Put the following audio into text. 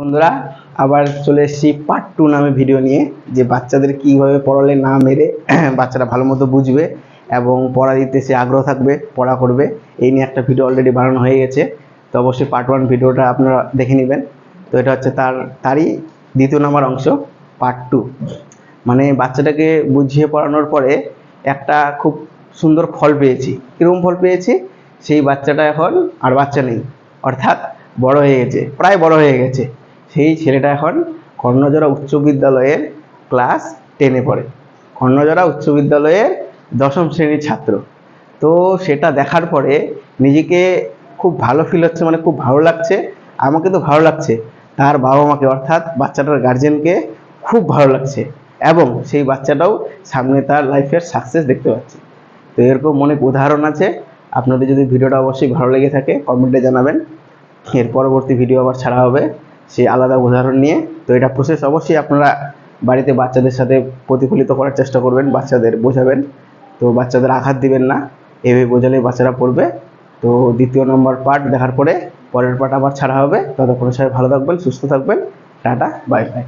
বন্ধুরা, আবার চলে এসেছি পার্ট 2 নামে ভিডিও নিয়ে, যে বাচ্চাদের কিভাবে পড়ালে না মেরে বাচ্চারা ভালো মতো বুঝবে এবং পড়া দিতে সে আগ্রহ থাকবে, পড়া করবে। এই নিয়ে একটা ভিডিও অলরেডি বানানো হয়ে গেছে, তো অবশ্যই পার্ট 1 ভিডিওটা আপনারা দেখে নেবেন। তো এটা হচ্ছে তারই দ্বিতীয় নম্বর অংশ, পার্ট 2। মানে বাচ্চাটাকে বুঝিয়ে পড়ানোর পরে একটা খুব সুন্দর ফল পেয়েছি। কীরকম ফল পেয়েছি? সেই বাচ্চাটা এখন আর বাচ্চা নেই, অর্থাৎ বড় হয়ে গেছে, প্রায় বড় হয়ে গেছে। সেই ছেলেটা এখন কর্ণজোড়া উচ্চ বিদ্যালয়ের ক্লাস 10-এ পড়ে, কর্ণজোড়া উচ্চ বিদ্যালয়ের 10ম শ্রেণীর ছাত্র। তো সেটা দেখার পরে নিজেকে খুব ভালো ফিল হচ্ছে, মানে খুব ভালো লাগছে। আমাকে তো ভালো লাগছে, তার বাবা মাকে অর্থাৎ বাচ্চাটার গার্জেনকে খুব ভালো লাগছে, এবং সেই বাচ্চাটাও সামনে তার লাইফের সাকসেস দেখতে পাচ্ছে। তো এরকম অনেক উদাহরণ আছে। আপনাদের যদি ভিডিওটা অবশ্যই ভালো লেগে থাকে কমেন্টে জানাবেন। এর পরবর্তী ভিডিও আবার ছাড়া হবে সেই আলাদা উদাহরণ নিয়ে। তো এটা প্রসেস অবশ্যই আপনারা বাড়িতে বাচ্চাদের সাথে প্রতিফলিত করার চেষ্টা করবেন, বাচ্চাদের বোঝাবেন। তো বাচ্চাদের আঘাত দিবেন না, এভাবে বোঝালেই বাচ্চারা পড়বে। তো দ্বিতীয় নম্বর পার্ট দেখার পরে পরের পার্ট আবার ছাড়া হবে। ততক্ষণ সবাই ভালো থাকবেন, সুস্থ থাকবেন। Tata, bye bye.